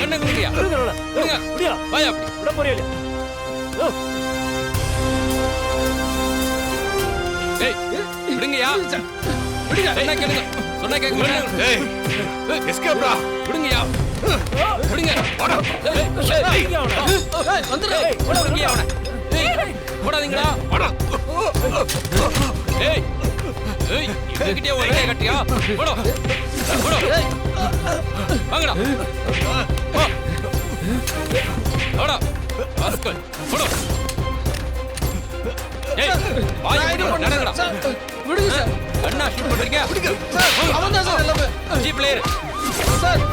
என்ன குடியா விடுங்க முடியா வாயா அப்படி விட போறியா ஏய் விடுங்கயா விடுங்க என்ன கேளுங்க சொன்னா கேட்க மாட்டேன் ஏய் எஸ்கேப்டா விடுங்கயா விடுங்க வாடா ஏய் வந்துரு விடுங்கயா அவனை ஏய் போடாதீங்கடா வாடா ஏய் ஏய் இதுகிட்டே ஒரே கட்டியா போடா போடா வாங்கடா வா வாடா ஆஸ்கல் போடா ஏய் வாய் நடங்கடா விடுங்க சார் அண்ணா ஷூட் பண்றீங்க விடுங்க சார் அவன் தான் சார் எல்லாமே G player sir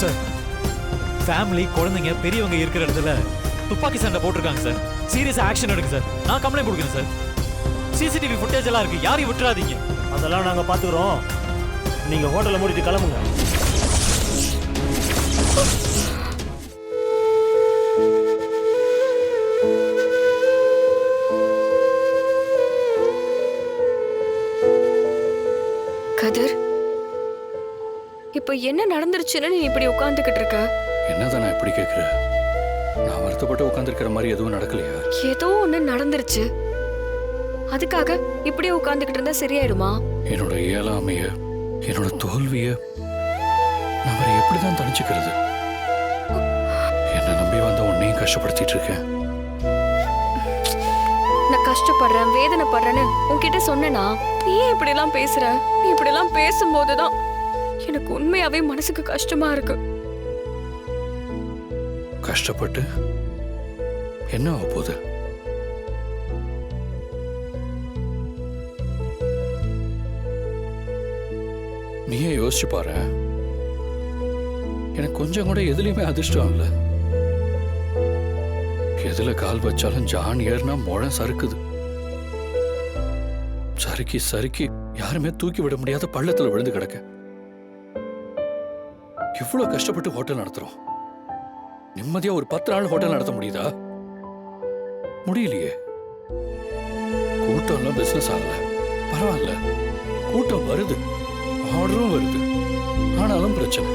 sir family குழந்தைங்க பெரியவங்க இருக்கிற இடத்துல துப்பாக்கி சண்டை போட்டிருக்காங்க சார். சீரியஸா ஆக்ஷன் எடுங்க சார். நான் கம்ப்ளைண்ட் கொடுக்குறேன் சார். சிசிடிவி ஃபுட்டேஜ் எல்லாம் இருக்கு, யாரையும் விட்டுறாதீங்க. அதெல்லாம் நாங்க பாத்துக்கிறோம். நீங்க ஹோட்டலை மூடிட்டு கிளம்புங்க. கதிர், இப்போ என்ன நடந்துருச்சுன்னு நீ இப்படி உட்கார்ந்துகிட்டு இருக்க? என்னதான் நான் இப்படி கேட்கிறேன்? நான் வருத்தப்பட்டு உட்கார்ந்துருக்கிற மாதிரி எதுவும் நடக்கலையா? ஏதோ ஒண்ணு நடந்துருச்சு, அதுக்காக இப்படியே உட்கார்ந்துகிட்டு இருந்தா சரியாயிடுமா? என்னோட இயலாமைய, என்னோட தோல்விய நான் வேற எப்படிதான் தணிச்சுக்கிறது? என்ன நம்பி வந்த உன்னையும் கஷ்டப்படுத்திட்டு இருக்கேன். நான் கஷ்டப்படுறேன், வேதனைப்படுறேன்னு உன்கிட்ட சொன்னேனா? நீ ஏன் இப்படி எல்லாம் பேசுற? நீ இப்படி எல்லாம் பேசும்போதுதான் எனக்கு உண்மையாவே மனசுக்கு கஷ்டமா இருக்கு. கஷ்டப்பட்டு என்ன ஆக போகுது? நீயே யோசிச்சு பாரு. எனக்கு கொஞ்சம் கூட எதுலயுமே அதிர்ஷ்டம் இல்ல. எதுல கால் வச்சாலும் ஜான் ஏறினா முழம் சறுக்குது. சறுக்கி சறுக்கி யாருமே தூக்கி விட முடியாத பள்ளத்துல விழுந்து கிடக்க. இவ்வளவு கஷ்டப்பட்டு ஹோட்டல் நடத்துறோம். நிம்மதியா ஒரு 10 நாள் ஹோட்டல் நடத்த முடியுதா? முடியலையே. கூட்டம்லாம் பிசினஸ் ஆகல. பரவாயில்ல, கூட்டம் வருது, ஆர்டரும் வருது. ஆனாலும் பிரச்சனை.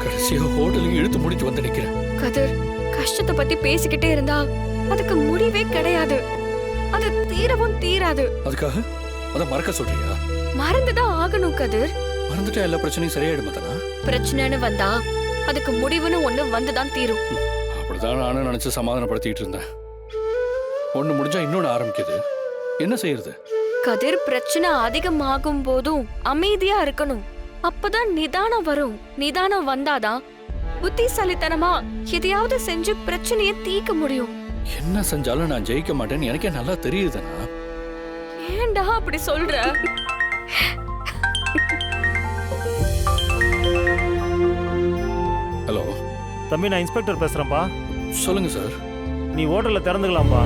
கடைசியா ஹோட்டலுக்கு இழுத்து முடிச்சு வந்து நிக்கிறேன். கதிர், கஷ்டத்தை பத்தி பேசிக்கிட்டே இருந்தா அதுக்கு முடிவே கிடையாது. அது தீரவும் தீராது. அதுக்காக அத மறக்க சொல்றியா? மறந்துதான் ஆகணும் கதிர். மறந்துட்டா எல்லா பிரச்சனையும் சரியாயிடுமா தானா? பிரச்சனைன்னு வந்தா அதுக்கு முடிவுன்னு ஒண்ணு வந்துதான் தீரும். அப்படிதான் நானும் நினைச்சு சமாதானப்படுத்திட்டு இருந்தேன். ஒண்ணு முடிஞ்சா இன்னொன்னு ஆரம்பிக்குது. என்ன செய்யறது? கதிர், பிரச்சனை அதிகமாகும் போதும் அமைதியா இருக்கணும். அப்பதான் நிதானம் வரும். நிதானம் வந்தாதான் புத்திசாலித்தனமா எதையாவது செஞ்சு பிரச்சனையை தீர்க்க முடியும். என்ன செஞ்சாலும் நான் ஜெயிக்க மாட்டேன்னு எனக்கே நல்லா தெரியுதுனா. ஏன்டா அப்படி சொல்ற? ஹலோ தம்பி, நான் இன்ஸ்பெக்டர் பேசுறேன்ப்பா. சொல்லுங்க சார். நீ ஹோட்டல்ல திறந்துக்கலாம்பா.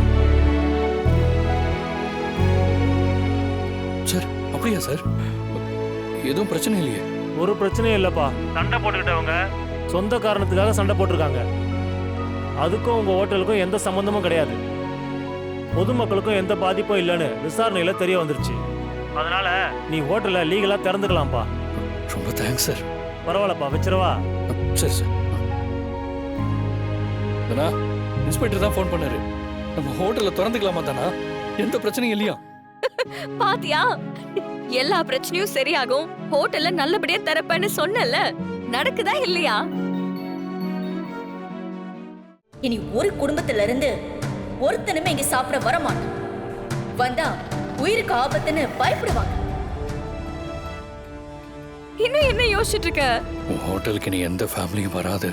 சார் அப்படியா சார்? எதுவும் பிரச்சனை இல்லையே? ஒரு பிரச்சனையும் இல்லப்பா. சண்டை போட்டுக்கிட்டவங்க சொந்த காரணத்துக்காக சண்டை போட்டிருக்காங்க. அதுக்கும் உங்க ஹோட்டலுக்கும் எந்த சம்பந்தமும் கிடையாது. பொதுமக்களுக்கும் எந்த பாதிப்பும் இல்லைன்னு விசாரணையில தெரிய வந்துருச்சு. அதனால நீ ஹோட்டலை லீகலா திறந்துக்கலாம்ப்பா. ரொம்ப தேங்க்ஸ் சார். பரவாயில்லப்பா, வச்சிரவா? சரி சார். தானா இன்ஸ்பெக்டர் தான் ஃபோன் பண்ணாரு. நம்ம ஹோட்டல்ல திறந்துக்கலாமா தானா? எந்த பிரச்சனையும் இல்லையா? பாத்தியா, எல்லா பிரச்சனையும் சரியாகும், ஹோட்டல்ல நல்லபடியா திறப்பேன்னு சொன்னல. நடக்குதா இல்லையா? இனி ஒரு குடும்பத்துல இருந்து ஒருத்தனுமே இங்க சாப்பிட வர மாட்டான். வந்தா உயிருக்கு ஆபத்துன்னு பயப்படுவாங்க. இன்னும் என்ன யோசிச்சுட்டு இருக்க? உன் ஹோட்டலுக்கு நீ எந்த ஃபேமிலியும் வராது.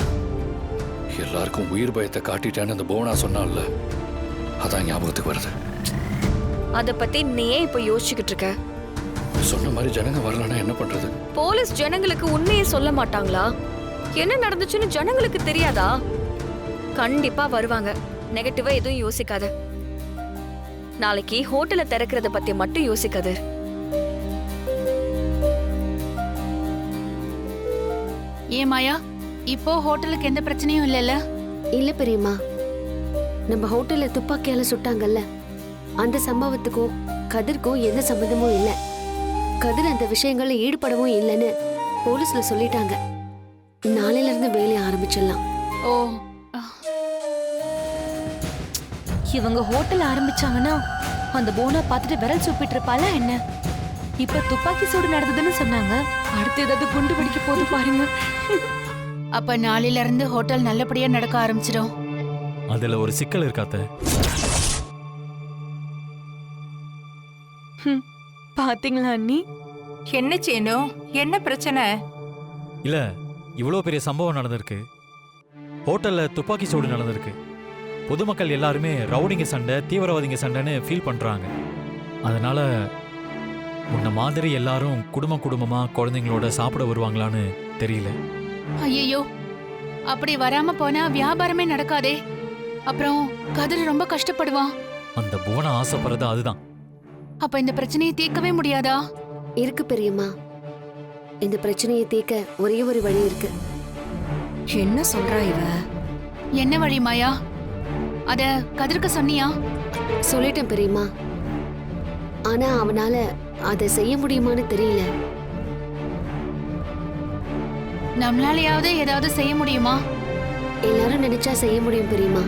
எல்லாருக்கும் உயிர் பயத்தை காட்டிட்டேன்னு அந்த போனா சொன்னால, அதான் ஞாபகத்துக்கு வருது. அத பத்தி நீ ஏன் இப்ப யோசிச்சுக்கிட்டு இருக்க? சொன்ன மாதிரி ஜனங்க வரலன்னா என்ன பண்றது? போலீஸ் ஜனங்களுக்கு உண்மையை சொல்ல மாட்டாங்களா? என்ன நடந்துச்சுன்னு ஜனங்களுக்கு தெரியாதா? கண்டிப்பா வருவாங்க. நெகட்டிவா எதுவும் யோசிக்காத. நாளைக்கு ஹோட்டலை திறக்கிறத பத்தி மட்டும் யோசிக்காது. ஏன் மாயா இப்போ ஹோட்டலுக்கு எந்த பிரச்சனையும் இல்லைல்ல? இல்ல பெரியம்மா, நம்ம ஹோட்டல்ல துப்பாக்கியால சுட்டாங்கல்ல, அந்த சம்பவத்துக்கும் கதிர்க்கும் எந்த சம்பந்தமும் இல்ல. கதிர் அந்த விஷயங்கள்ல ஈடுபடவும் இல்லைன்னு போலீஸ்ல சொல்லிட்டாங்க. நாளையில இருந்து வேலையை ஆரம்பிச்சிடலாம். ஓ, இவங்க ஹோட்டல் ஆரம்பிச்சாங்கன்னா அந்த போனா பார்த்துட்டு விரல் சூப்பிட்டு இருப்பாளா என்ன? இப்ப துப்பாக்கி சூடு நடந்ததுன்னு சொன்னாங்க. அடுத்து ஏதாவது குண்டு வெடிக்க போது பாருங்க. அப்ப நாளையில இருந்து ஹோட்டல் நல்லபடியா நடக்க ஆரம்பிச்சிடும். அதுல ஒரு சிக்கல் இருக்காத்த. பாத்தீங்களா அண்ணி? என்ன செய்யணும்? என்ன பிரச்சனை? இல்ல, இவ்வளோ பெரிய சம்பவம் நடந்திருக்கு. ஹோட்டல்ல துப்பாக்கி சூடு நடந்திருக்கு. பொதுமக்கள் எல்லாருமே ரவுடிங்க சண்டை, தீவிரவாதிங்க சண்டைன்னு ஃபீல் பண்றாங்க. அதனால முன்ன மாதிரி எல்லாரும் குடும்பமா குழந்தைங்களோட சாப்பிட வருவாங்களான்னு தெரியல. ஐயோ, அப்படி வராம போனா வியாபாரமே நடக்காதே. அப்புறம் கதிர் ரொம்ப கஷ்டப்படுவான். அந்த புவனா ஆசைப்படுறது அதுதான். அப்ப இந்த பிரச்சனையை தீர்க்கவே முடியாதா? இருக்கு பெரியம்மா, இந்த பிரச்சனையை தீர்க்க ஒரே ஒரு வழி இருக்கு. என்ன சொல்றா இவ? என்ன வழி மாயா? அத கதிர்க்கு சொன்னியா? சொல்லிட்டேன் பெரியம்மா, ஆனா அவனால அதை செய்ய முடியுமான்னு தெரியல. நம்மளாலையாவது ஏதாவது செய்ய முடியுமா? எல்லாரும் நினைச்சா செய்ய முடியும் பெரியம்மா.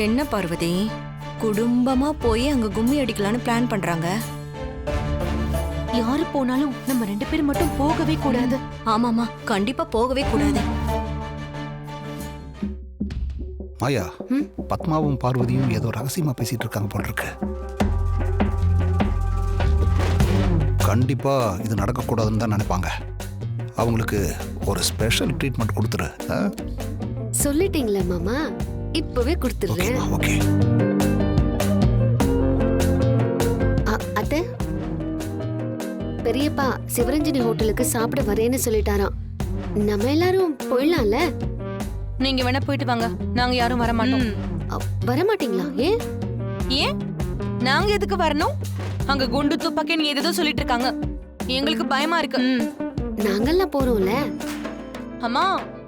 என்ன பார்வதி, குடும்பமா போய் அங்க கும்மி அடிக்கலான்னு பிளான் பண்றாங்க. யாரு போனாலும் நம்ம 2 பேர் மட்டும் போகவே கூடாது. ஆமாமா, கண்டிப்பா போகவே கூடாது. மாயா, பத்மாவும் பார்வதியும் ஏதோ ரகசியமா பேசிட்டு இருக்காங்க போல இருக்கு. கண்டிப்பா இது நடக்கக்கூடாதுன்னு தான் நினைப்பாங்க. அவங்களுக்கு ஒரு ஸ்பெஷல் ட்ரீட்மெண்ட் கொடுத்துரு. சொல்லிட்டீங்களே மாமா, இப்பவே கொடுத்துடுறேன். ஓகே. அத்தை, பெரியப்பா சிவரஞ்சனி ஹோட்டலுக்கு சாப்பிட வரேன்னு சொல்லிட்டாராம். நம்ம எல்லாரும் போயிடலாம்ல? நீங்க வேணா போயிட்டு வாங்க, நாங்க யாரும் வர மாட்டோம். வரமாட்டீங்களா? ஏன்? ஏன் நாங்க எதுக்கு வரணும்? அங்க குண்டு துப்பாக்கி நீ ஏதோ சொல்லிட்டு இருக்காங்க. எங்களுக்கு பயமா இருக்கு. நாங்கெல்லாம் போறோம்ல. அம்மா,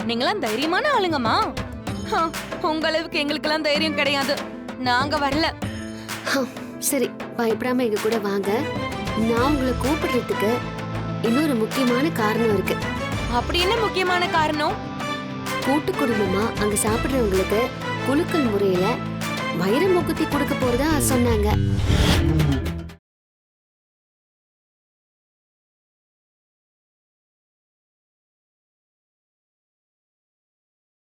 நீங்களாம் தைரியமான ஆளுங்கம்மா. உங்க அளவுக்கு எங்களுக்கெல்லாம் தைரியம் கிடையாது. நாங்க வரல. சரி, பயப்படாம எங்க கூட வாங்க. நான் உங்களை கூப்பிடுறதுக்கு இன்னொரு முக்கியமான காரணம் இருக்கு. அப்படி என்ன முக்கியமான காரணம்? கூட்டு குடும்பமா அங்க சாப்பிடுறவங்களுக்கு குலுக்கல் முறையில வைர மூக்குத்தி கொடுக்க போறதா சொன்னாங்க.